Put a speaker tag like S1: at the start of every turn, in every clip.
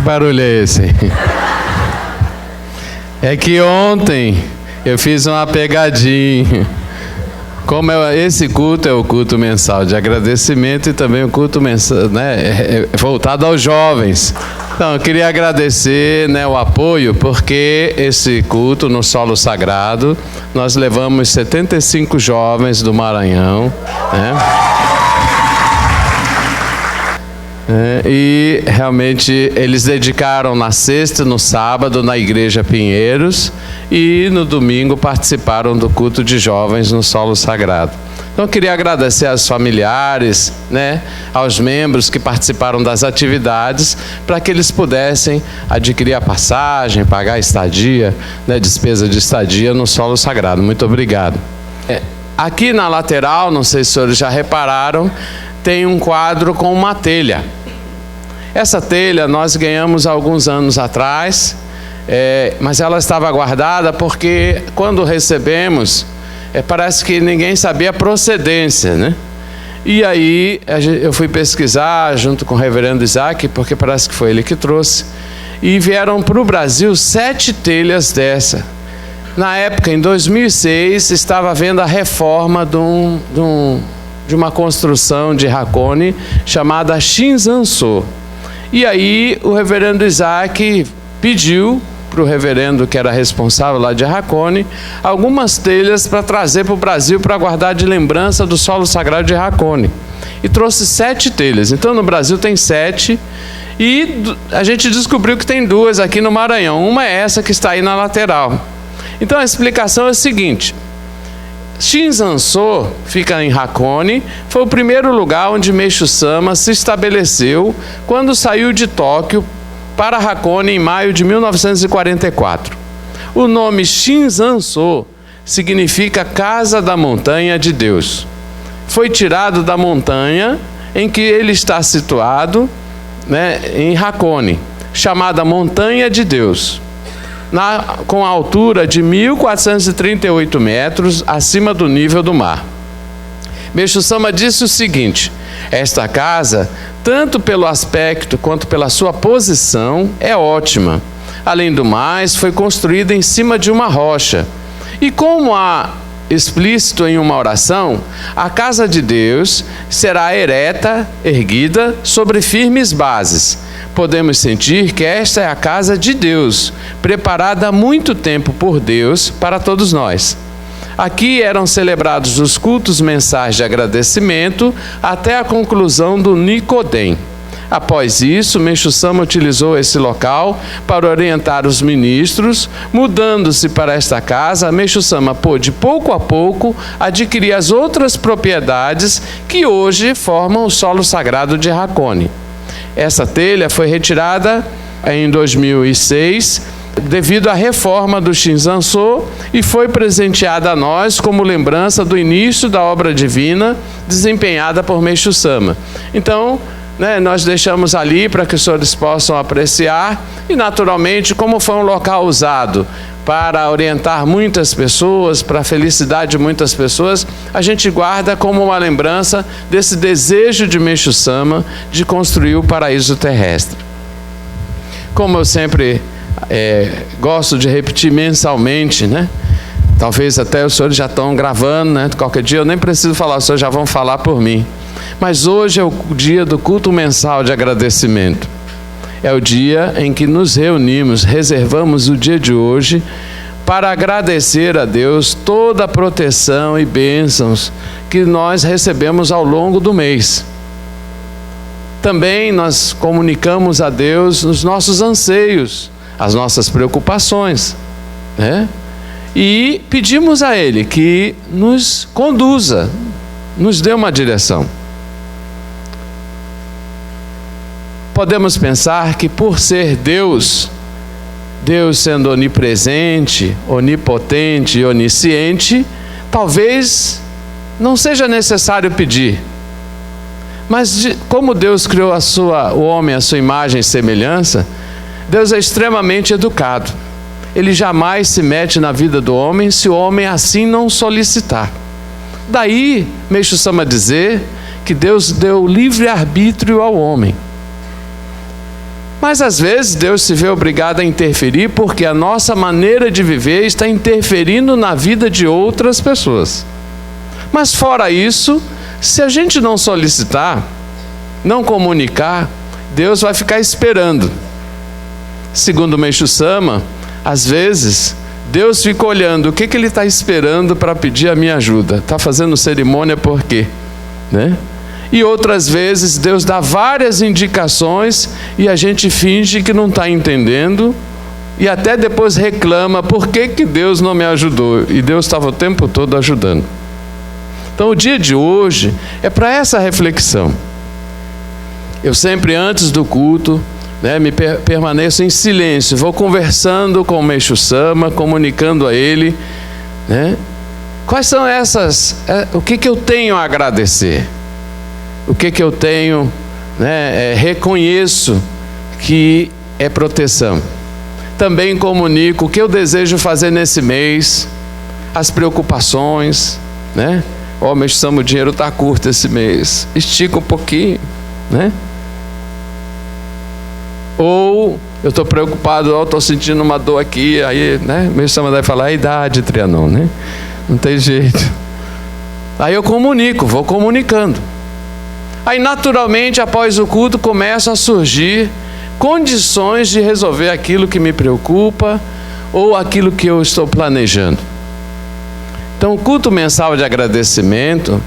S1: Que barulho é esse? É que ontem eu fiz uma pegadinha. Como esse culto é o culto mensal de agradecimento e também o culto mensal, né, voltado aos jovens. Então, eu queria agradecer, né, o apoio, porque esse culto no Solo Sagrado, nós levamos 75 jovens do Maranhão, né? E realmente eles dedicaram na sexta e no sábado na Igreja Pinheiros e no domingo participaram do culto de jovens no Solo Sagrado. Então eu queria agradecer aos familiares, né, aos membros que participaram das atividades, para que eles pudessem adquirir a passagem, pagar a estadia, né, despesa de estadia no Solo Sagrado. Muito obrigado. Aqui na lateral, não sei se os senhores já repararam, tem um quadro com uma telha. Essa telha nós ganhamos há alguns anos atrás, mas ela estava guardada porque quando recebemos, parece que ninguém sabia a procedência, né? E aí eu fui pesquisar junto com o reverendo Isaac, porque parece que foi ele que trouxe, e vieram para o Brasil 7 telhas dessa. Na época, em 2006, estava havendo a reforma de uma construção de Hakone chamada Shinzanso. E aí o reverendo Isaac pediu para o reverendo que era responsável lá de Hakone algumas telhas para trazer para o Brasil para guardar de lembrança do Solo Sagrado de Hakone. E trouxe 7 telhas. Então no Brasil tem 7 e a gente descobriu que tem 2 aqui no Maranhão. Uma é essa que está aí na lateral. Então a explicação é a seguinte: Shinzanso, fica em Hakone, foi o primeiro lugar onde Meishu Sama se estabeleceu quando saiu de Tóquio para Hakone em maio de 1944. O nome Shinzanso significa Casa da Montanha de Deus. Foi tirado da montanha em que ele está situado, né, em Hakone, chamada Montanha de Deus. Com a altura de 1.438 metros acima do nível do mar. Meishu Sama disse o seguinte: esta casa, tanto pelo aspecto quanto pela sua posição, é ótima. Além do mais, foi construída em cima de uma rocha. E como há explícito em uma oração, a casa de Deus será erguida sobre firmes bases. Podemos sentir que esta é a casa de Deus, preparada há muito tempo por Deus para todos nós. Aqui eram celebrados os cultos mensais de agradecimento até a conclusão do Nikodem. Após isso, Meishu Sama utilizou esse local para orientar os ministros. Mudando-se para esta casa, Meishu Sama pôde, pouco a pouco, adquirir as outras propriedades que hoje formam o Solo Sagrado de Hakone. Essa telha foi retirada em 2006 devido à reforma do Shinzanso e foi presenteada a nós como lembrança do início da obra divina desempenhada por Meishu Sama. Então, né, nós deixamos ali para que os senhores possam apreciar e, naturalmente, como foi um local usado para orientar muitas pessoas, para a felicidade de muitas pessoas, a gente guarda como uma lembrança desse desejo de Meishu Sama de construir o paraíso terrestre. Como eu sempre gosto de repetir mensalmente, né? Talvez até os senhores já estão gravando, né? Qualquer dia eu nem preciso falar, os senhores já vão falar por mim. Mas hoje é o dia do culto mensal de agradecimento. É o dia em que nos reunimos, reservamos o dia de hoje para agradecer a Deus toda a proteção e bênçãos que nós recebemos ao longo do mês. Também nós comunicamos a Deus os nossos anseios, as nossas preocupações, né? E pedimos a Ele que nos conduza, nos dê uma direção. Podemos pensar que por ser Deus, Deus sendo onipresente, onipotente e onisciente, talvez não seja necessário pedir. Mas como Deus criou o homem à sua imagem e semelhança, Deus é extremamente educado. Ele jamais se mete na vida do homem se o homem assim não solicitar. Daí, Meishu Sama dizer que Deus deu livre-arbítrio ao homem. Mas às vezes Deus se vê obrigado a interferir porque a nossa maneira de viver está interferindo na vida de outras pessoas. Mas fora isso, se a gente não solicitar, não comunicar, Deus vai ficar esperando. Segundo o Meixo Sama, às vezes Deus fica olhando o que Ele está esperando para pedir a minha ajuda. Está fazendo cerimônia por quê? Né? E outras vezes Deus dá várias indicações e a gente finge que não está entendendo e até depois reclama por que Deus não me ajudou. E Deus estava o tempo todo ajudando. Então o dia de hoje é para essa reflexão. Eu sempre antes do culto, permaneço em silêncio, vou conversando com o Meixo Sama, comunicando a ele, quais são o que eu tenho a agradecer, o que eu tenho, reconheço que é proteção. Também comunico o que eu desejo fazer nesse mês, as preocupações, Meixo Sama, o dinheiro está curto esse mês, estica um pouquinho, Ou eu estou preocupado, estou sentindo uma dor aqui, aí, Meixo Sama vai falar, a idade, Trianon, não tem jeito. Aí eu comunico, vou comunicando. Aí naturalmente, após o culto, começam a surgir condições de resolver aquilo que me preocupa ou aquilo que eu estou planejando. Então o culto mensal de agradecimento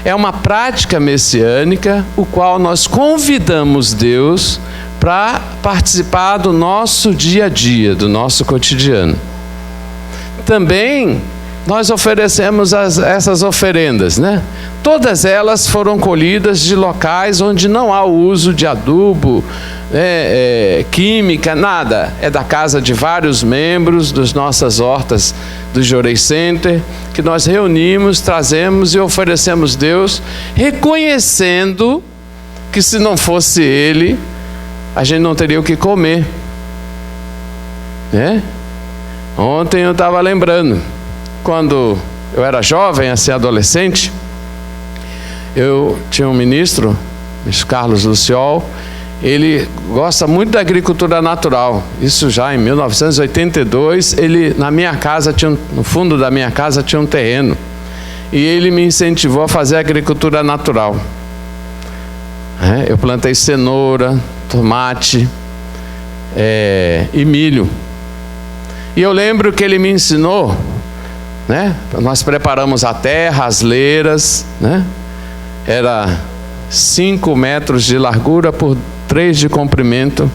S1: é uma prática messiânica, o qual nós convidamos Deus para participar do nosso dia a dia, do nosso cotidiano. Também nós oferecemos essas oferendas, Todas elas foram colhidas de locais onde não há o uso de adubo, química, nada. É da casa de vários membros das nossas hortas do Jorei Center, que nós reunimos, trazemos e oferecemos Deus, reconhecendo que se não fosse Ele, a gente não teria o que comer. Ontem eu estava lembrando, quando eu era jovem, assim, adolescente, eu tinha um ministro, o Carlos Luciol, ele gosta muito da agricultura natural. Isso já em 1982, na minha casa, no fundo da minha casa tinha um terreno. E ele me incentivou a fazer agricultura natural. Eu plantei cenoura, tomate e milho. E eu lembro que ele me ensinou, nós preparamos a terra, as leiras, era 5 metros de largura por 3 de comprimento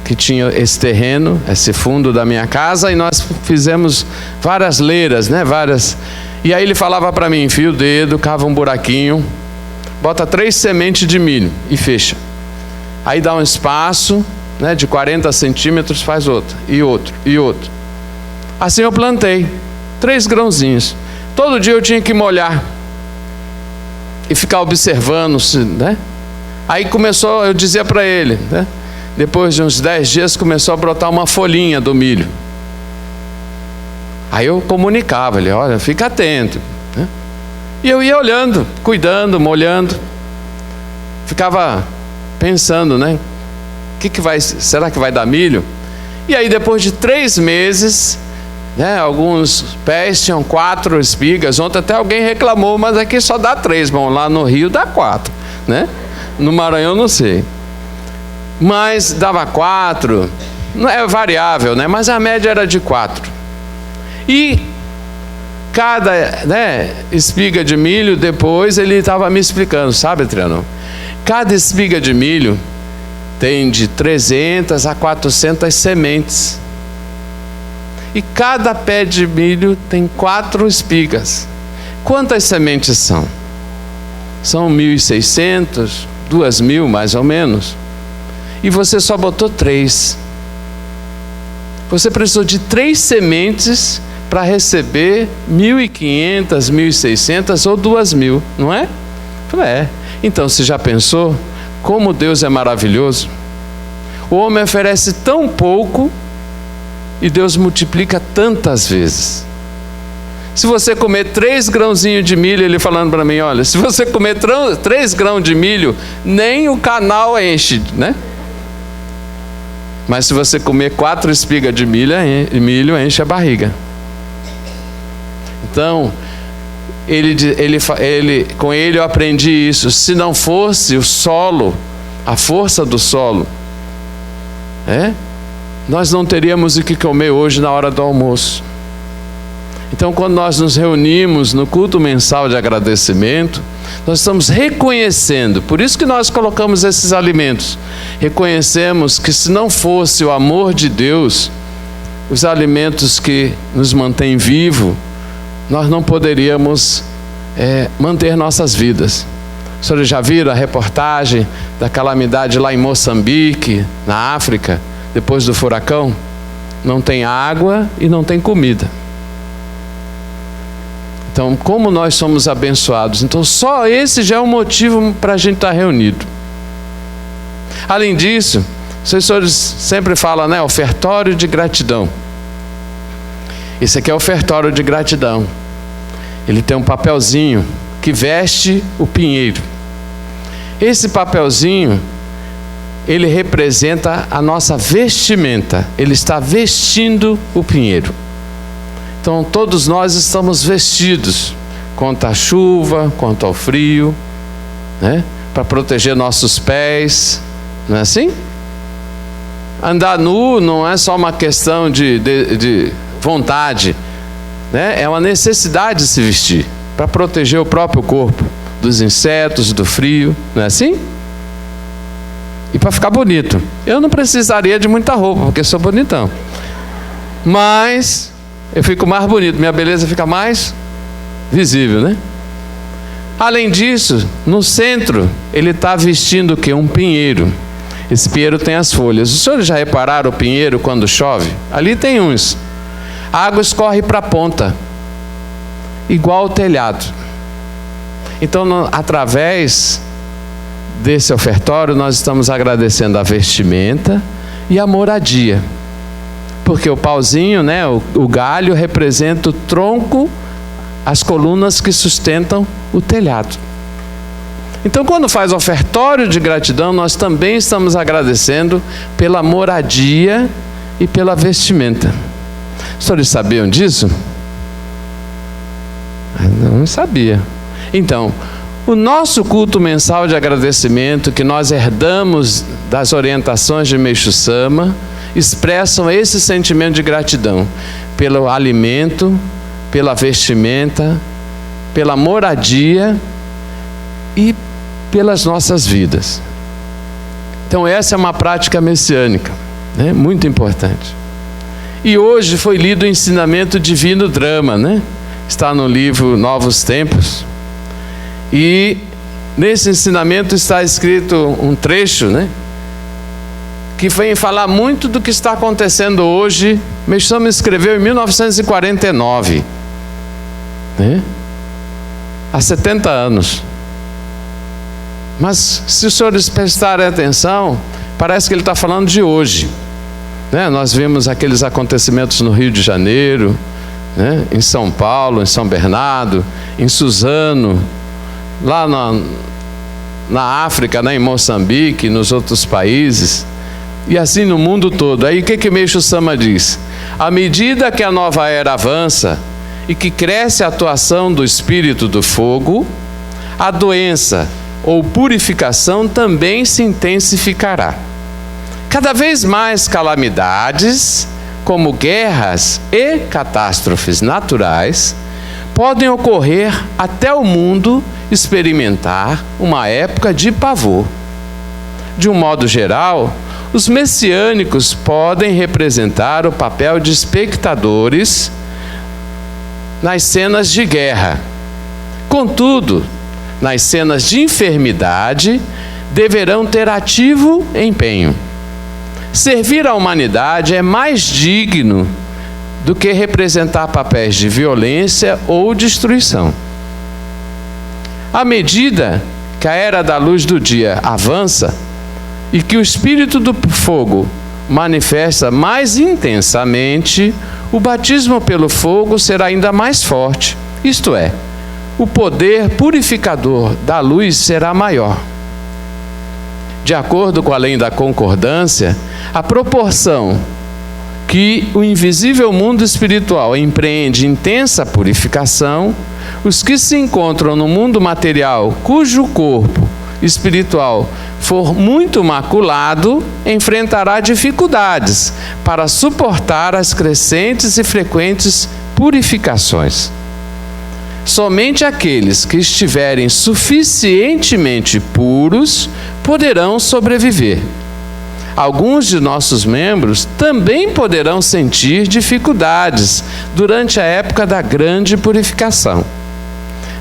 S1: que tinha esse terreno, esse fundo da minha casa, e nós fizemos várias leiras, várias. E aí ele falava para mim, enfia o dedo, cava um buraquinho, bota 3 sementes de milho e fecha. Aí dá um espaço, de 40 centímetros, faz outro, e outro, e outro. Assim eu plantei 3 grãozinhos. Todo dia eu tinha que molhar e ficar observando, Aí começou, eu dizia para ele, depois de uns 10 dias começou a brotar uma folhinha do milho. Aí eu comunicava, ele, olha, fica atento. E eu ia olhando, cuidando, molhando. Ficava pensando, será que vai dar milho? E aí depois de 3 meses, alguns pés tinham 4 espigas. Ontem até alguém reclamou, mas aqui só dá 3, bom, lá no Rio dá 4, No Maranhão não sei. Mas dava 4, não é variável, mas a média era de 4. E cada espiga de milho, depois ele estava me explicando, sabe, Trianon? Cada espiga de milho tem de 300 a 400 sementes. E cada pé de milho tem 4 espigas. Quantas sementes são? São 1.600, 2.000 mais ou menos. E você só botou 3. Você precisou de 3 sementes para receber 1.500, 1.600 ou 2.000, não é? É. Então, você já pensou como Deus é maravilhoso? O homem oferece tão pouco e Deus multiplica tantas vezes. Se você comer 3 grãozinhos de milho, ele falando para mim, olha, se você comer 3 grãos de milho, nem o canal enche, Mas se você comer 4 espigas de milho, enche a barriga. Então, com ele eu aprendi isso. Se não fosse o solo, a força do solo, nós não teríamos o que comer hoje na hora do almoço. Então, quando nós nos reunimos no culto mensal de agradecimento, nós estamos reconhecendo, por isso que nós colocamos esses alimentos, reconhecemos que se não fosse o amor de Deus, os alimentos que nos mantêm vivos, nós não poderíamos manter nossas vidas. Os senhores já viram a reportagem da calamidade lá em Moçambique, na África, depois do furacão? Não tem água e não tem comida. Então, como nós somos abençoados. Então, só esse já é um motivo para a gente estar reunido. Além disso, os senhores sempre falam, né? Ofertório de gratidão. Esse aqui é o ofertório de gratidão. Ele tem um papelzinho que veste o pinheiro. Esse papelzinho, ele representa a nossa vestimenta. Ele está vestindo o pinheiro. Então, todos nós estamos vestidos contra a chuva, contra o frio, né? Para proteger nossos pés, não é assim? Andar nu não é só uma questão de vontade, né? É uma necessidade de se vestir, para proteger o próprio corpo dos insetos, do frio, não é assim? E para ficar bonito. Eu não precisaria de muita roupa, porque sou bonitão. Mas eu fico mais bonito, minha beleza fica mais visível, né? Além disso, no centro, ele está vestindo o quê? Um pinheiro. Esse pinheiro tem as folhas. Os senhores já repararam o pinheiro quando chove? Ali tem uns. A água escorre para a ponta, igual o telhado. Então, através desse ofertório, nós estamos agradecendo a vestimenta e a moradia. Porque o pauzinho, né, o galho representa o tronco, as colunas que sustentam o telhado. Então, quando faz ofertório de gratidão, nós também estamos agradecendo pela moradia e pela vestimenta. Os senhores sabiam disso? Não sabia. Então, o nosso culto mensal de agradecimento, que nós herdamos das orientações de Meixo Sama, expressam esse sentimento de gratidão pelo alimento, pela vestimenta, pela moradia e pelas nossas vidas. Então, essa é uma prática messiânica, né? Muito importante. E hoje foi lido o ensinamento Divino Drama, né? Está no livro Novos Tempos. E nesse ensinamento está escrito um trecho, né? Que vem falar muito do que está acontecendo hoje. Meixo Sama escreveu em 1949, né? Há 70 anos. Mas se os senhores prestarem atenção, parece que ele está falando de hoje, né? Nós vimos aqueles acontecimentos no Rio de Janeiro, né? Em São Paulo, em São Bernardo, em Suzano, lá na África, né? Em Moçambique, nos outros países. E assim no mundo todo. Aí o que Meixo Sama diz? À medida que a nova era avança e que cresce a atuação do espírito do fogo, a doença ou purificação também se intensificará. Cada vez mais calamidades, como guerras e catástrofes naturais, podem ocorrer até o mundo experimentar uma época de pavor. De um modo geral, os messiânicos podem representar o papel de espectadores nas cenas de guerra. Contudo, nas cenas de enfermidade, deverão ter ativo empenho. Servir à humanidade é mais digno do que representar papéis de violência ou destruição. À medida que a era da luz do dia avança, e que o espírito do fogo manifesta mais intensamente, o batismo pelo fogo será ainda mais forte. Isto é, o poder purificador da luz será maior. De acordo com a lei da concordância, a proporção que o invisível mundo espiritual empreende intensa purificação, os que se encontram no mundo material, cujo corpo espiritual for muito maculado, enfrentará dificuldades para suportar as crescentes e frequentes purificações. Somente aqueles que estiverem suficientemente puros poderão sobreviver. Alguns de nossos membros também poderão sentir dificuldades durante a época da grande purificação.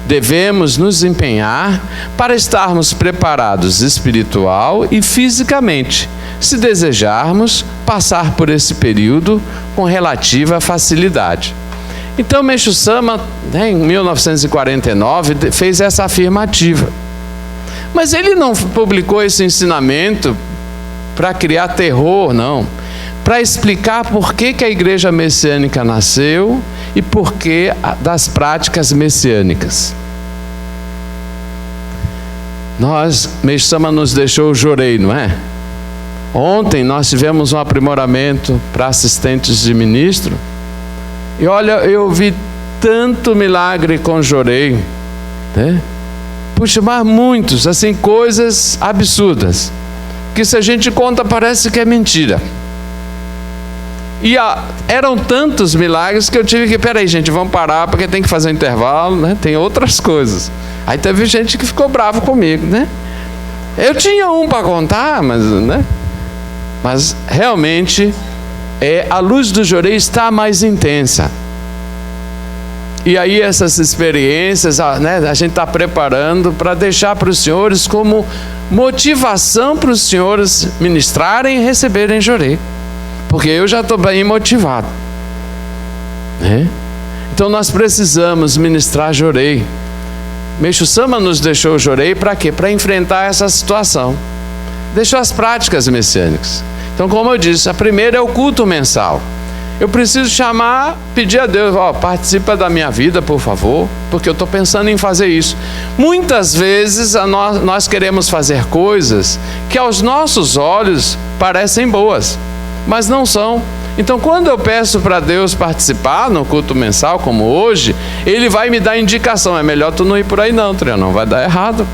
S1: Devemos nos empenhar para estarmos preparados espiritual e fisicamente, se desejarmos passar por esse período com relativa facilidade. Então, Meixo Sama, em 1949, fez essa afirmativa. Mas ele não publicou esse ensinamento para criar terror, não. Para explicar por que a igreja messiânica nasceu e por que das práticas messiânicas. Meixo Sama nos deixou o Jorei, não é? Ontem nós tivemos um aprimoramento para assistentes de ministro. E olha, eu vi tanto milagre com Jorei, né? Puxa, mas muitos, assim, coisas absurdas, que se a gente conta parece que é mentira. E eram tantos milagres que eu tive que, peraí gente, vamos parar porque tem que fazer um intervalo, né? Tem outras coisas. Aí teve gente que ficou bravo comigo, né? Eu tinha um para contar, mas realmente a luz do Jorei está mais intensa. E aí essas experiências, né, a gente está preparando para deixar para os senhores como motivação para os senhores ministrarem e receberem Jorei. Porque eu já estou bem motivado, né? Então nós precisamos ministrar Jorei. Meixo Sama nos deixou o Jorei para quê? Para enfrentar essa situação. Deixou as práticas messiânicas. Então, como eu disse, a primeira é o culto mensal. Eu preciso pedir a Deus, participa da minha vida, por favor, porque eu estou pensando em fazer isso. Muitas vezes nós queremos fazer coisas que aos nossos olhos parecem boas, mas não são. Então, quando eu peço para Deus participar no culto mensal, como hoje, Ele vai me dar indicação. É melhor tu não ir por aí não, Triângulo, não vai dar errado.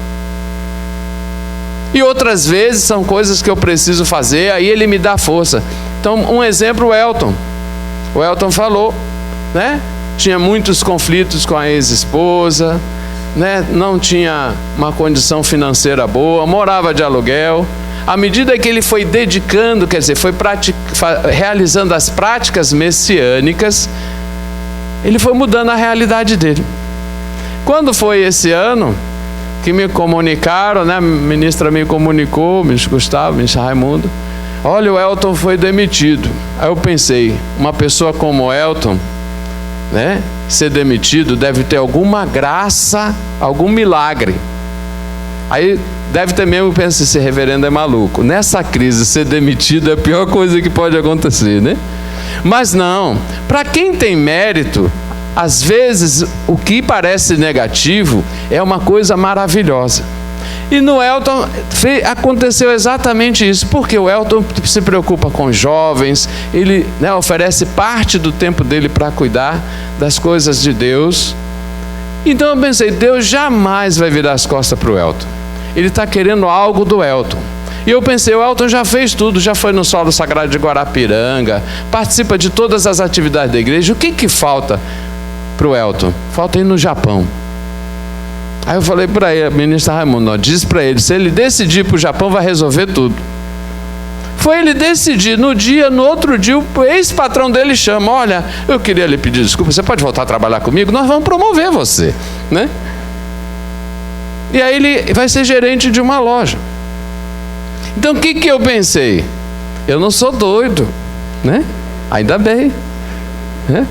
S1: E outras vezes são coisas que eu preciso fazer, aí Ele me dá força. Então, um exemplo, o Elton. O Elton falou, né? Tinha muitos conflitos com a ex-esposa, né? Não tinha uma condição financeira boa, morava de aluguel. À medida que ele foi dedicando, quer dizer, foi realizando as práticas messiânicas, ele foi mudando a realidade dele. Quando foi esse ano que me comunicaram, né? A ministra me comunicou, ministro Gustavo, ministro Raimundo, olha, o Elton foi demitido. Aí eu pensei, uma pessoa como o Elton, né, ser demitido deve ter alguma graça, algum milagre. Aí deve ter mesmo, pensa, esse reverendo é maluco. Nessa crise, ser demitido é a pior coisa que pode acontecer, né? Mas não, para quem tem mérito, às vezes o que parece negativo é uma coisa maravilhosa. E no Elton aconteceu exatamente isso, porque o Elton se preocupa com jovens, ele, né, oferece parte do tempo dele para cuidar das coisas de Deus. Então eu pensei, Deus jamais vai virar as costas para o Elton. Ele está querendo algo do Elton. E eu pensei, o Elton já fez tudo, já foi no Solo Sagrado de Guarapiranga, participa de todas as atividades da igreja. O que falta para o Elton? Falta ir no Japão. Aí eu falei para ele, ministro Raimundo, diz para ele, se ele decidir para o Japão, vai resolver tudo. Foi ele decidir, no outro dia, o ex-patrão dele chama, olha, eu queria lhe pedir desculpa, você pode voltar a trabalhar comigo? Nós vamos promover você, né? E aí ele vai ser gerente de uma loja. Então o que eu pensei? Eu não sou doido, né? Ainda bem, né?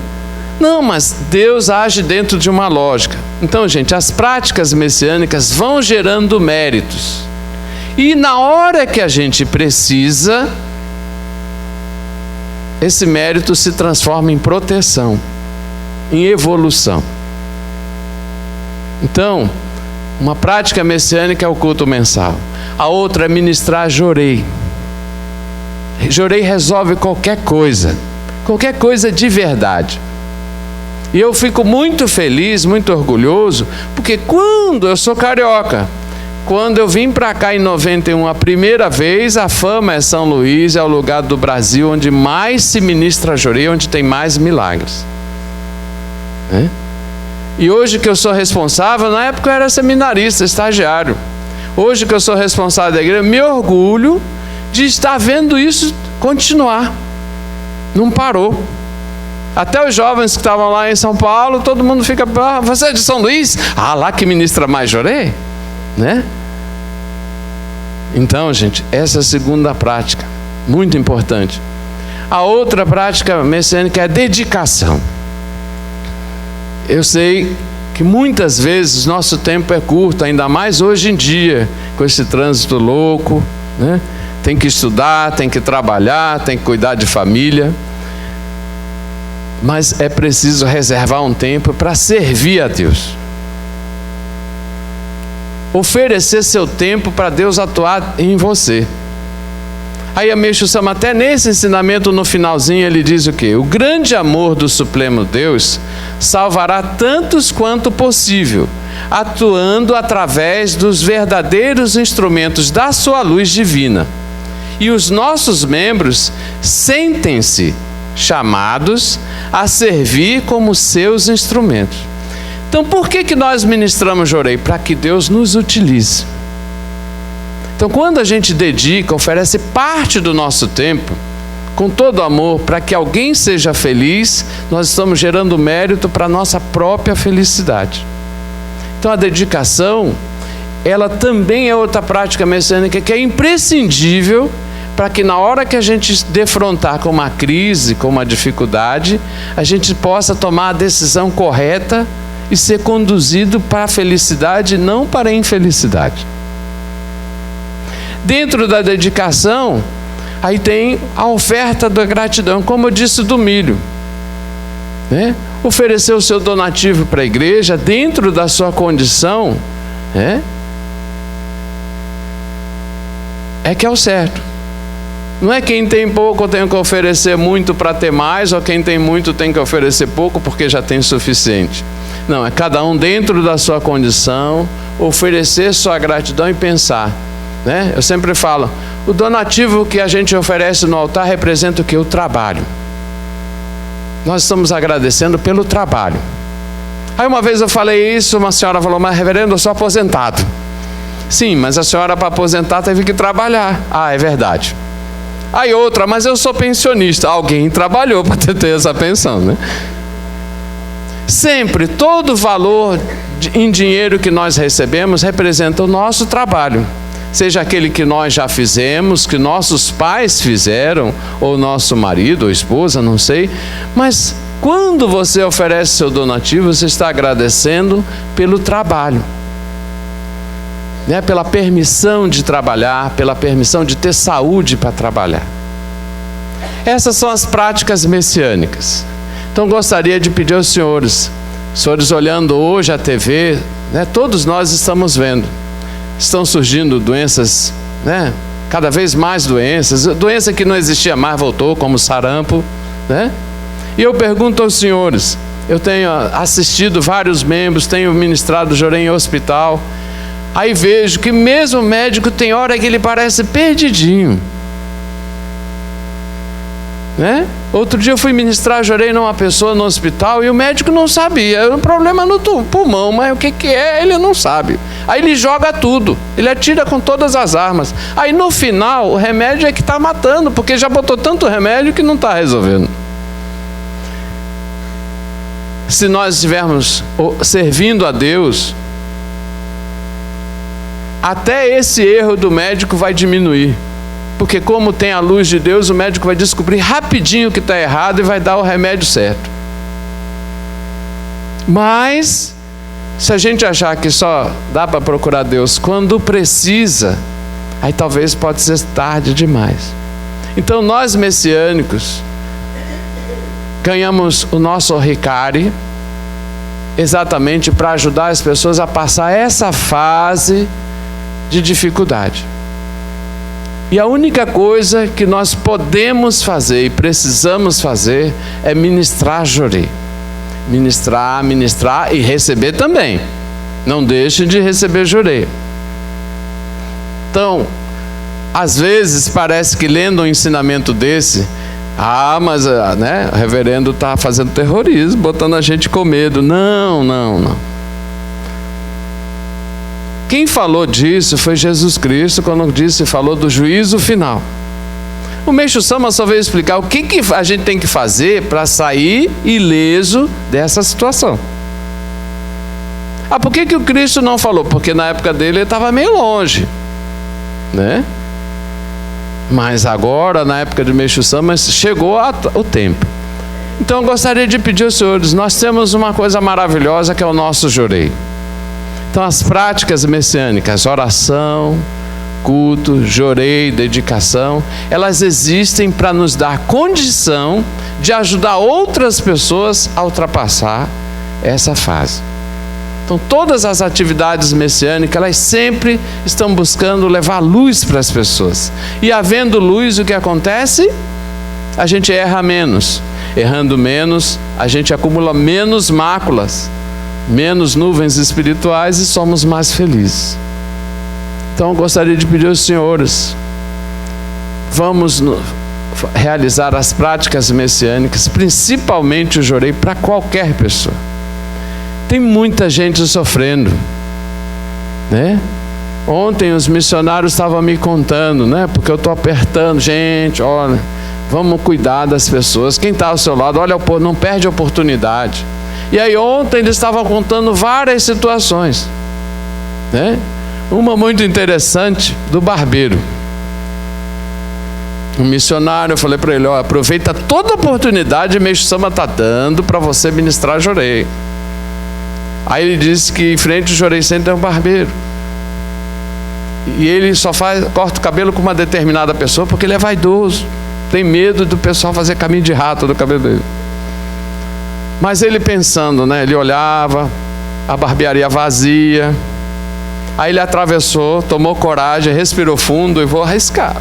S1: Não, mas Deus age dentro de uma lógica. Então, gente, as práticas messiânicas vão gerando méritos. E na hora que a gente precisa, esse mérito se transforma em proteção, em evolução. Então, uma prática messiânica é o culto mensal. A outra é ministrar jorei. Jorei resolve qualquer coisa de verdade. E eu fico muito feliz, muito orgulhoso, porque quando eu sou carioca, quando eu vim para cá em 91 a primeira vez, a fama é São Luís, é o lugar do Brasil onde mais se ministra jorei, onde tem mais milagres. E hoje que eu sou responsável, na época eu era seminarista, estagiário. Hoje que eu sou responsável da igreja, me orgulho de estar vendo isso continuar. Não parou. Até os jovens que estavam lá em São Paulo, todo mundo fica, você é de São Luís? Lá que ministra mais jorei, né? Então, gente, essa é a segunda prática, muito importante. A outra prática messiânica é a dedicação. Eu sei que muitas vezes nosso tempo é curto, ainda mais hoje em dia, com esse trânsito louco, né? Tem que estudar, tem que trabalhar, tem que cuidar de família. Mas é preciso reservar um tempo para servir a Deus. Oferecer seu tempo para Deus atuar em você. Aí a Meixo Sama, até nesse ensinamento no finalzinho, ele diz o quê? O grande amor do Supremo Deus salvará tantos quanto possível, atuando através dos verdadeiros instrumentos da sua luz divina. E os nossos membros sentem-se chamados a servir como seus instrumentos. Então, por que nós ministramos jorei? Para que Deus nos utilize. Então, quando a gente dedica, oferece parte do nosso tempo, com todo amor, para que alguém seja feliz, nós estamos gerando mérito para a nossa própria felicidade. Então, a dedicação, ela também é outra prática messiânica que é imprescindível para que na hora que a gente defrontar com uma crise, com uma dificuldade, a gente possa tomar a decisão correta e ser conduzido para a felicidade, não para a infelicidade. Dentro da dedicação, aí tem a oferta da gratidão, como eu disse, do milho, né? Oferecer o seu donativo para a igreja, dentro da sua condição, né? É que é o certo. Não é quem tem pouco tem que oferecer muito para ter mais, ou quem tem muito tem que oferecer pouco porque já tem suficiente. Não, é cada um dentro da sua condição, oferecer sua gratidão e pensar, né? Eu sempre falo, o donativo que a gente oferece no altar representa o quê? O trabalho. Nós estamos agradecendo pelo trabalho. Aí uma vez eu falei isso, uma senhora falou, mas reverendo, eu sou aposentado. Sim, mas a senhora para aposentar teve que trabalhar. É verdade. Aí outra, mas eu sou pensionista. Alguém trabalhou para ter essa pensão, né? Sempre, todo valor em dinheiro que nós recebemos representa o nosso trabalho. Seja aquele que nós já fizemos, que nossos pais fizeram, ou nosso marido ou esposa, não sei. Mas quando você oferece seu donativo, você está agradecendo pelo trabalho. Né? Pela permissão de trabalhar, pela permissão de ter saúde para trabalhar. Essas são as práticas messiânicas. Então gostaria de pedir aos senhores olhando hoje a TV, né? Todos nós estamos vendo, estão surgindo doenças, né? Cada vez mais doenças, doença que não existia mais voltou, como sarampo, né? E eu pergunto aos senhores, eu tenho assistido vários membros, tenho ministrado jorei em hospital, aí vejo que mesmo o médico tem hora que ele parece perdidinho, né? Outro dia eu fui ministrar jorei numa pessoa no hospital e o médico não sabia, o problema no pulmão, mas o que é, ele não sabe. Aí ele joga tudo, ele atira com todas as armas. Aí no final o remédio é que está matando, porque já botou tanto remédio que não está resolvendo. Se nós estivermos servindo a Deus, até esse erro do médico vai diminuir. Porque como tem a luz de Deus, o médico vai descobrir rapidinho o que está errado e vai dar o remédio certo. Mas, se a gente achar que só dá para procurar Deus quando precisa, aí talvez pode ser tarde demais. Então nós messiânicos ganhamos o nosso Ricari exatamente para ajudar as pessoas a passar essa fase de dificuldade. E a única coisa que nós podemos fazer e precisamos fazer é ministrar jorei. Ministrar, ministrar e receber também. Não deixe de receber jorei. Então, às vezes parece que lendo um ensinamento desse, mas o reverendo está fazendo terrorismo, botando a gente com medo. Não. Quem falou disso foi Jesus Cristo, quando falou do juízo final. O Meixo Sama só veio explicar o que a gente tem que fazer para sair ileso dessa situação. Por que o Cristo não falou? Porque na época dele ele estava meio longe, né? Mas agora, na época de Meixo Sama, chegou o tempo. Então eu gostaria de pedir aos senhores, nós temos uma coisa maravilhosa que é o nosso jorei. Então as práticas messiânicas, oração, culto, jorei, dedicação, elas existem para nos dar condição de ajudar outras pessoas a ultrapassar essa fase. Então todas as atividades messiânicas, elas sempre estão buscando levar luz para as pessoas. E havendo luz, o que acontece? A gente erra menos. Errando menos, a gente acumula menos máculas, menos nuvens espirituais e somos mais felizes. Então eu gostaria de pedir aos senhores, vamos realizar as práticas messiânicas, principalmente o jorei, para qualquer pessoa. Tem muita gente sofrendo, né? Ontem os missionários estavam me contando, né? Porque eu estou apertando, gente, olha, vamos cuidar das pessoas. Quem está ao seu lado, olha, não perde a oportunidade. E aí ontem eles estavam contando várias situações, né? Uma muito interessante do barbeiro. Um missionário, eu falei para ele, aproveita toda a oportunidade que o Meixo Sama está dando para você ministrar jorei. Aí ele disse que em frente ao Jorei Center tem um barbeiro. E ele só corta o cabelo com uma determinada pessoa porque ele é vaidoso. Tem medo do pessoal fazer caminho de rato do cabelo dele. Mas ele pensando, né? Ele olhava, a barbearia vazia. Aí ele atravessou, tomou coragem, respirou fundo e vou arriscar.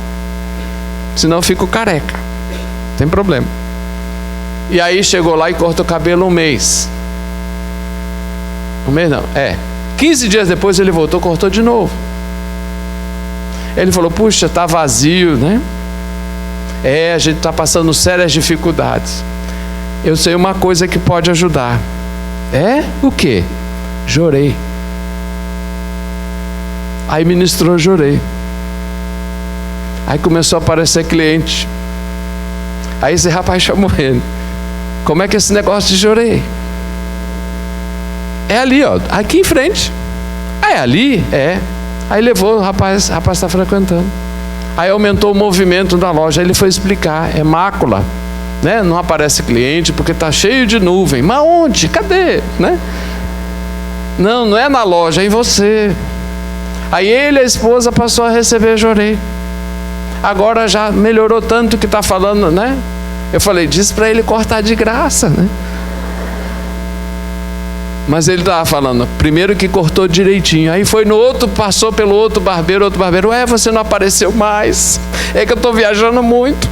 S1: Senão eu fico careca. Não tem problema. E aí chegou lá e cortou o cabelo um mês. Um mês não, 15 dias depois ele voltou, cortou de novo. Ele falou, puxa, está vazio, né? A gente está passando sérias dificuldades. Eu sei uma coisa que pode ajudar. O quê? Jorei. Aí ministrou jorei. Aí começou a aparecer cliente. Aí esse rapaz chamou ele. Como é que é esse negócio de jorei? É ali, aqui em frente. É ali? Aí levou o rapaz está frequentando. Aí aumentou o movimento da loja. Aí ele foi explicar, é mácula, né? Não aparece cliente porque está cheio de nuvem. Mas onde? Cadê? Né? Não é na loja, é em você. Aí ele e a esposa passou a receber jorei. Agora já melhorou tanto que está falando, né? Eu falei, diz para ele cortar de graça, né? Mas ele estava falando, primeiro que cortou direitinho, aí foi no outro, passou pelo outro barbeiro, você não apareceu mais, é que eu estou viajando muito.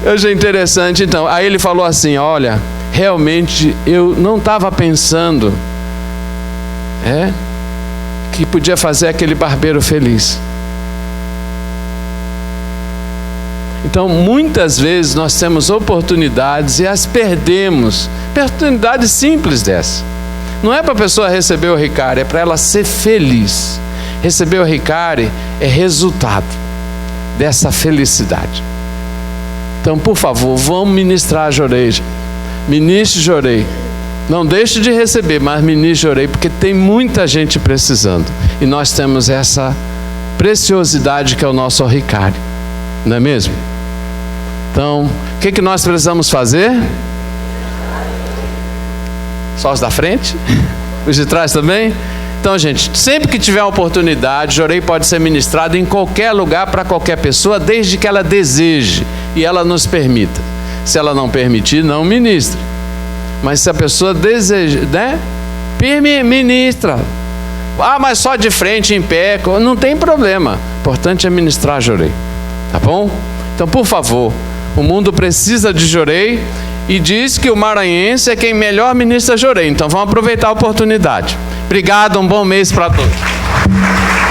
S1: Eu achei interessante, então, aí ele falou assim, olha, realmente eu não estava pensando que podia fazer aquele barbeiro feliz. Então, muitas vezes nós temos oportunidades e as perdemos. Oportunidades simples dessa. Não é para a pessoa receber o Ricari, é para ela ser feliz. Receber o Ricari é resultado dessa felicidade. Então, por favor, vamos ministrar jorei. Ministre jorei. Não deixe de receber, mas ministre jorei, porque tem muita gente precisando. E nós temos essa preciosidade que é o nosso Ricari. Não é mesmo? Então, o que nós precisamos fazer? Só os da frente? Os de trás também? Então, gente, sempre que tiver oportunidade, jorei pode ser ministrado em qualquer lugar para qualquer pessoa, desde que ela deseje e ela nos permita. Se ela não permitir, não ministre. Mas se a pessoa deseja, né? Ministra. Ah, mas só de frente, em pé. Não tem problema. O importante é ministrar Jorei. Tá bom? Então, por favor, o mundo precisa de Jorei e diz que o maranhense é quem melhor ministra Jorei. Então, vamos aproveitar a oportunidade. Obrigado, um bom mês para todos.